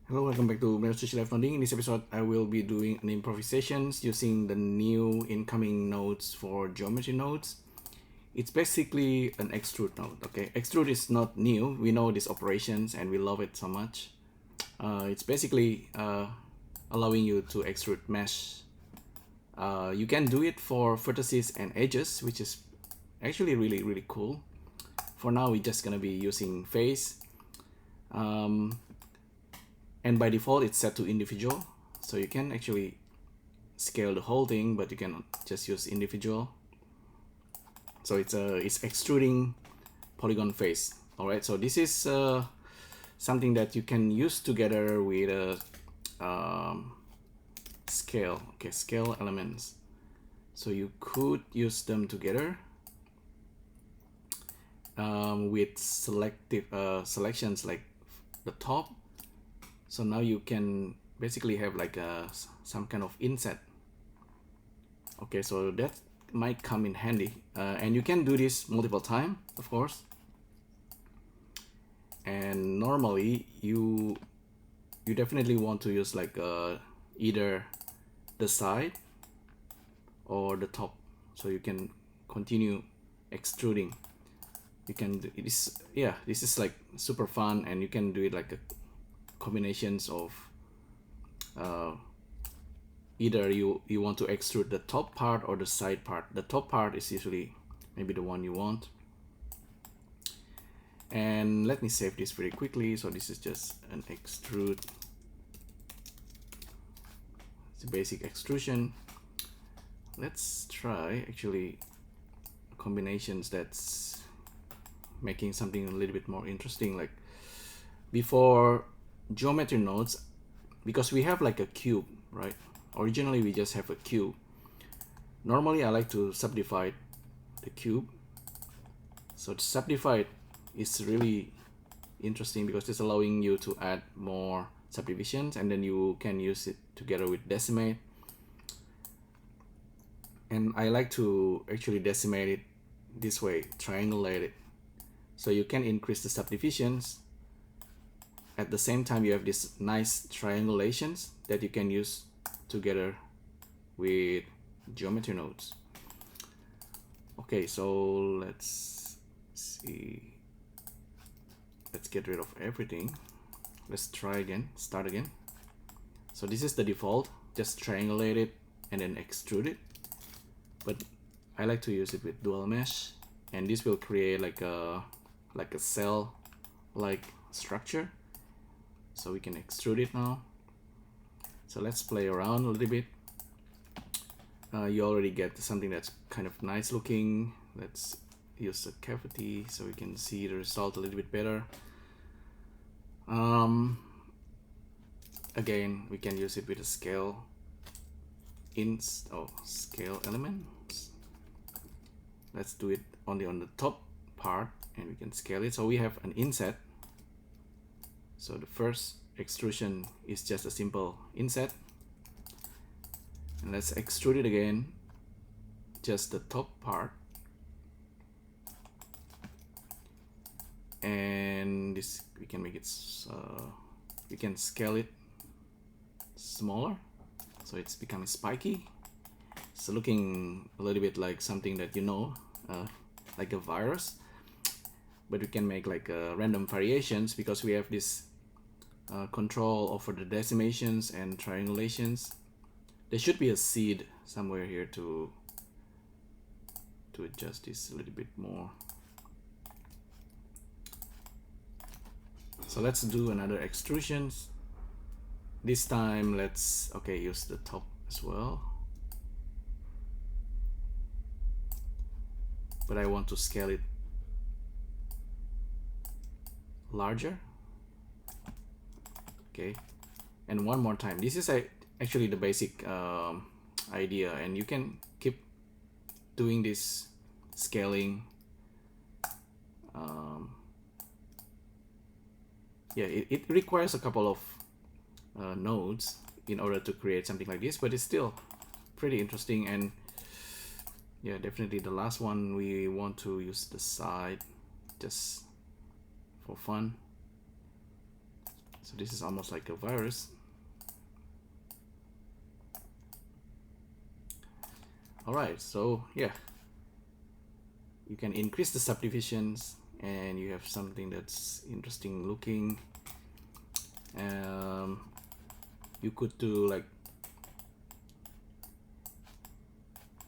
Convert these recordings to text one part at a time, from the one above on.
Hello, welcome back to LIVENODING. In this episode, I will be doing an improvisations using the new incoming nodes for geometry nodes. It's basically an extrude node, okay? Extrude is not new. We know these operations and we love it so much. It's basically allowing you to extrude mesh. You can do it for vertices and edges, which is actually really cool. For now, we're just gonna be using face. And by default it's set to individual, so you can actually scale the whole thing, but you can just use individual. So it's extruding polygon face. All right, so this is something that you can use together with a scale. Okay, scale elements, so you could use them together with selective selections like the top. So now you can basically have like some kind of inset. Okay, so that might come in handy, and you can do this multiple times, of course. And normally you definitely want to use like either the side or the top, so you can continue extruding. You can do this. Yeah, this is like super fun, and you can do it like a combinations of either you want to extrude the top part or the side part. The top part is usually maybe the one you want. And let me save this very quickly. So this is just an extrude. It's a basic extrusion. Let's try actually combinations that's making something a little bit more interesting. Like before geometry nodes, because we have like a cube, right? Originally we just have a cube. Normally I like to subdivide the cube. So to subdivide is really interesting because it's allowing you to add more subdivisions, and then you can use it together with decimate. And I like to actually decimate it this way, triangulate it, so you can increase the subdivisions. At the same time, you have these nice triangulations that you can use together with geometry nodes. Okay, so let's see. Let's get rid of everything. Let's try again, start again. So this is the default, just triangulate it and then extrude it. But I like to use it with dual mesh, and this will create like a cell like structure. So we can extrude it now. So let's play around a little bit. You already get something that's kind of nice looking. Let's use the cavity so we can see the result a little bit better. Again, we can use it with a scale scale elements. Let's do it only on the top part, and we can scale it. So we have an inset. So the first extrusion is just a simple inset, and let's extrude it again, just the top part, and this we can make it we can scale it smaller, so it's becoming spiky. It's looking a little bit like something that like a virus, but we can make like random variations because we have this control over the decimations and triangulations. There should be a seed somewhere here to adjust this a little bit more. So let's do another extrusions. This time let's use the top as well, but I want to scale it larger. Okay, and one more time. This is actually the basic idea, and you can keep doing this scaling. Yeah, it requires a couple of nodes in order to create something like this, but it's still pretty interesting. And yeah, definitely the last one, we want to use the side just for fun. So this is almost like a virus. Alright, so yeah, you can increase the subdivisions and you have something that's interesting looking. You could do like,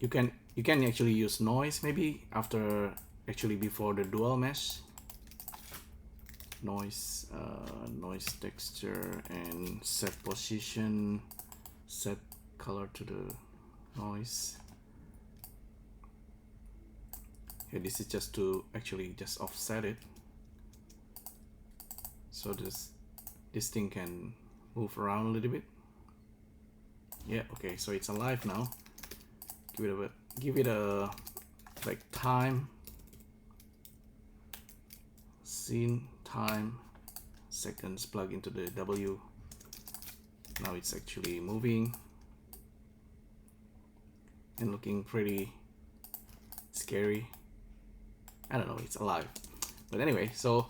you can actually use noise maybe after, actually before the dual mesh. Noise, noise texture, and set position, set color to the noise. Yeah, this is just to actually just offset it, so this thing can move around a little bit. Yeah, okay, so it's alive now. Give it a like time, scene time, seconds, plug into the W. Now it's actually moving and looking pretty scary. I don't know, it's alive. But anyway, so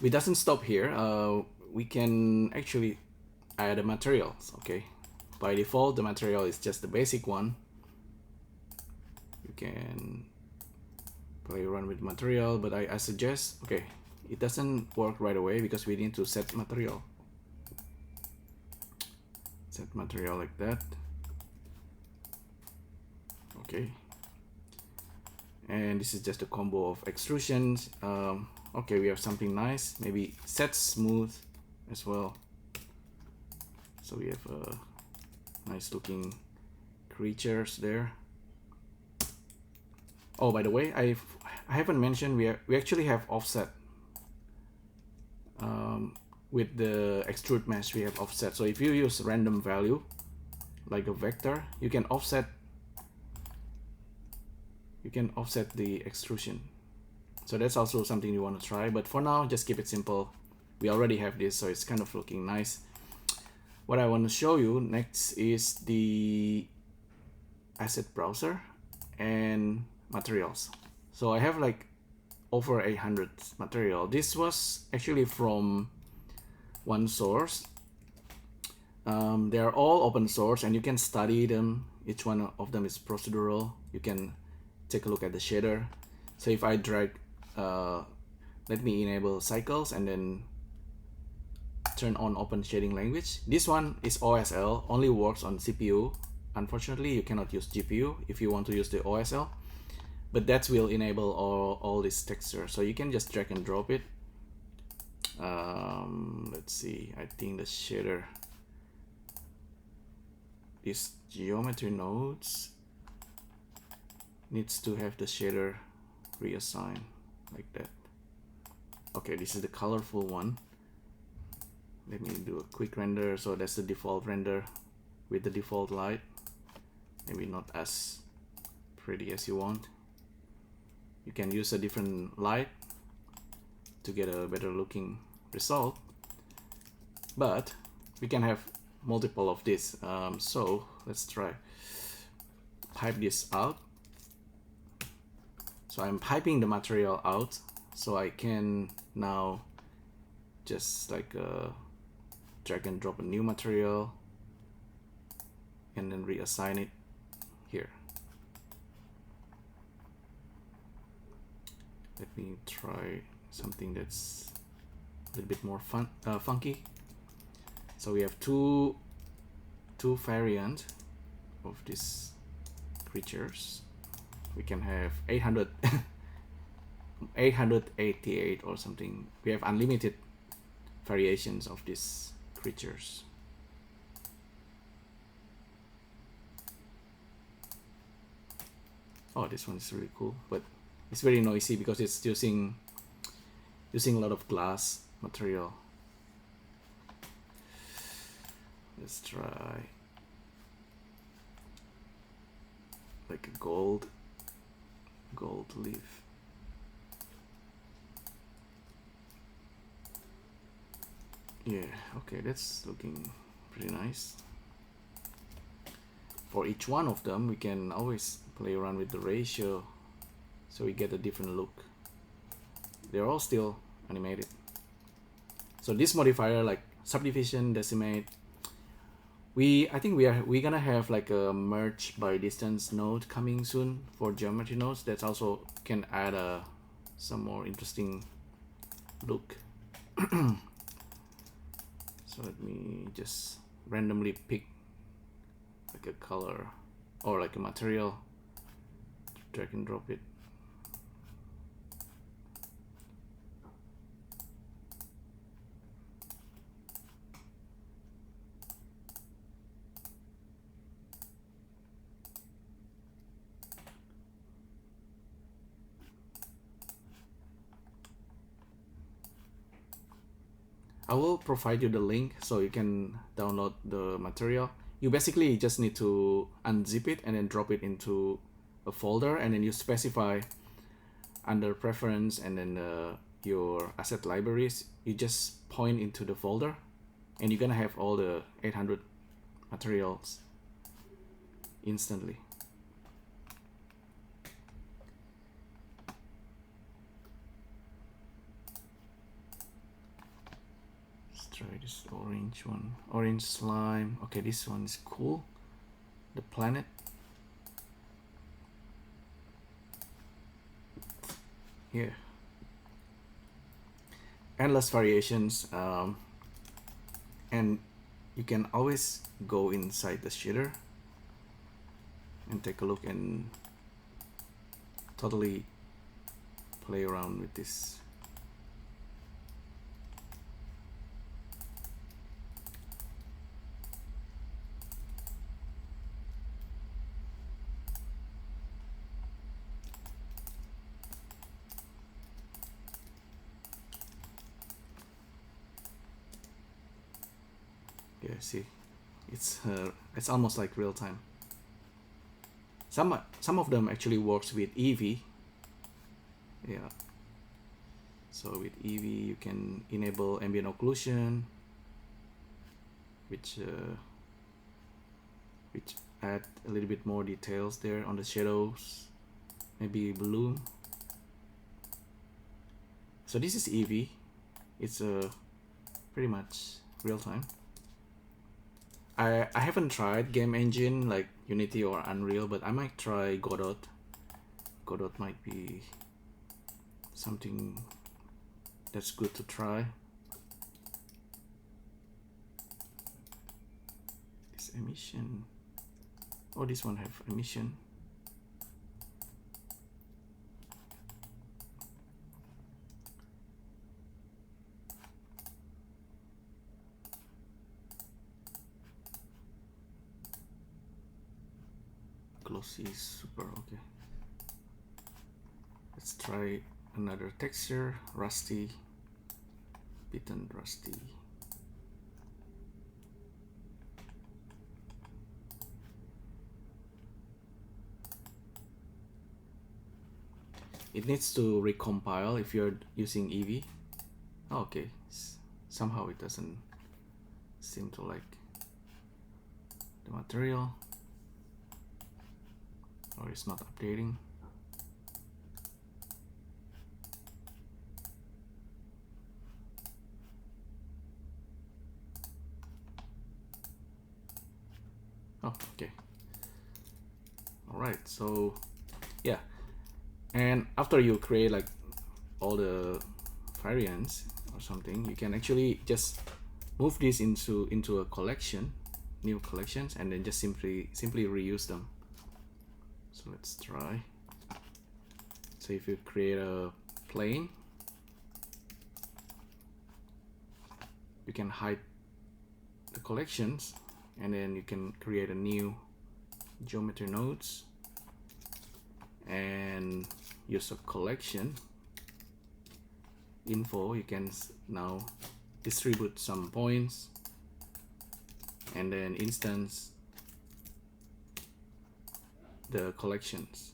we doesn't stop here. We can actually add the materials. Okay, by default the material is just the basic one. You can play around with material, but I suggest, okay, it doesn't work right away because we need to set material. Set material like that. Okay, and this is just a combo of extrusions. Okay, we have something nice. Maybe set smooth as well, so we have nice looking creatures there. Oh, by the way, I haven't mentioned we actually have offset. With the extrude mesh we have offset, so if you use random value like a vector, you can offset the extrusion. So that's also something you want to try, but for now just keep it simple. We already have this, so it's kind of looking nice. What I want to show you next is the asset browser and materials. So I have like over 800 material. This was actually from one source. They are all open source and you can study them. Each one of them is procedural. You can take a look at the shader. So if I drag, let me enable cycles and then turn on open shading language. This one is OSL, only works on CPU. Unfortunately, you cannot use GPU if you want to use the OSL, but that will enable all this texture. So you can just drag and drop it. Let's see, I think the shader, this geometry nodes needs to have the shader reassigned like that. Okay, this is the colorful one. Let me do a quick render. So that's the default render with the default light. Maybe not as pretty as you want. You can use a different light to get a better looking result, but we can have multiple of this. So let's try pipe this out. So I'm piping the material out, so I can now just like drag and drop a new material and then reassign it here. Let me try something that's a little bit more funky. So we have two variants of these creatures. We can have 888 or something. We have unlimited variations of these creatures. Oh, this one is really cool, but it's very noisy because it's using a lot of glass material. Let's try like a gold leaf. Yeah, okay, that's looking pretty nice. For each one of them, we can always play around with the ratio so we get a different look. They're all still animated. So this modifier like subdivision, decimate, I think we're gonna have like a merge by distance node coming soon for geometry nodes. That also can add some more interesting look. So let me just randomly pick like a color or like a material, drag and drop it. I will provide you the link so you can download the material. You basically just need to unzip it and then drop it into a folder, and then you specify under preference and then your asset libraries. You just point into the folder and you're gonna have all the 800 materials instantly. Try this orange one, orange slime. Okay, this one is cool. The planet. Yeah, endless variations, and you can always go inside the shader and take a look and totally play around with this. Yeah, see, it's almost like real time. Some of them actually works with Eevee. Yeah. So with Eevee, you can enable ambient occlusion, which add a little bit more details there on the shadows, maybe blue. So this is Eevee. It's pretty much real time. I haven't tried game engine like Unity or Unreal, but I might try Godot. Godot might be something that's good to try. This emission. Oh, this one have emission. Glossy is super okay. Let's try another texture, rusty, bitten rusty. It needs to recompile if you're using Eevee. Oh, okay, somehow it doesn't seem to like the material, or it's not updating. Oh, okay. All right, so yeah, and after you create like all the variants or something, you can actually just move this into a collection, new collections, and then just simply reuse them. So let's try. So if you create a plane, you can hide the collections, and then you can create a new geometry nodes and use a collection info. You can now distribute some points and then instance the collections.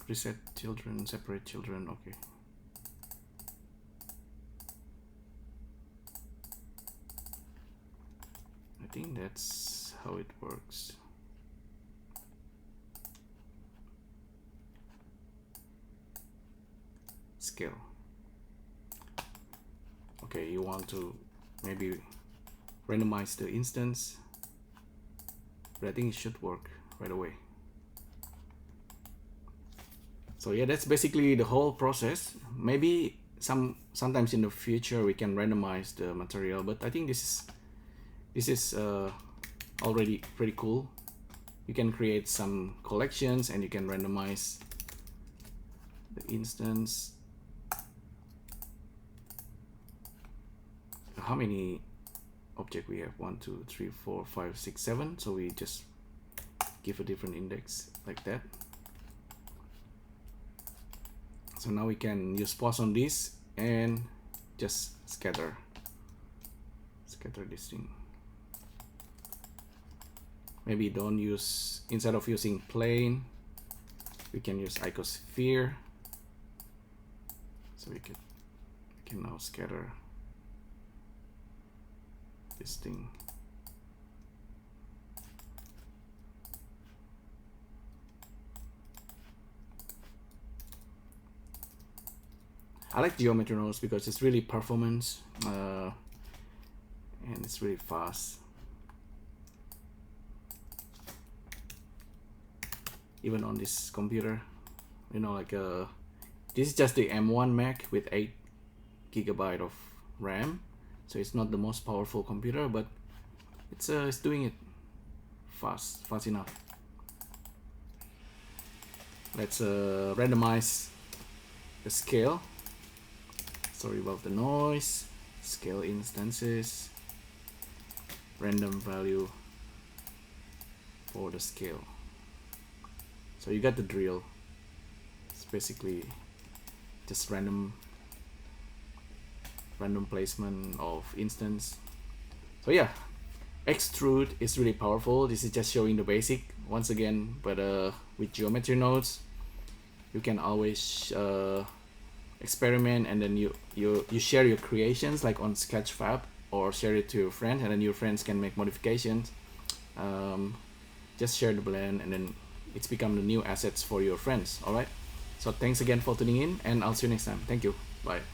Reset children, separate children. Okay. I think that's how it works. scale. Okay, you want to maybe randomize the instance, but I think it should work right away. So yeah, that's basically the whole process. Maybe sometimes in the future we can randomize the material, but I think this is already pretty cool. You can create some collections and you can randomize the instance. How many object we have? 1, 2, 3, 4, 5, 6, 7. So we just give a different index like that. So now we can use pause on this and just scatter this thing. Maybe don't use, instead of using plane, we can use icosphere. So we can now scatter this thing. I like geometry nodes because it's really performance and it's really fast. Even on this computer, you know, like this is just the M1 Mac with 8 GB of RAM, so it's not the most powerful computer, but it's doing it fast enough. Let's randomize the scale. Sorry about the noise. Scale instances, random value for the scale. So you got the drill. It's basically just random placement of instance. So yeah, extrude is really powerful. This is just showing the basic once again, but with geometry nodes you can always experiment, and then you share your creations like on Sketchfab, or share it to your friend, and then your friends can make modifications. Just share the blend, and then it's become the new assets for your friends. All right, so thanks again for tuning in, and I'll see you next time. Thank you. Bye.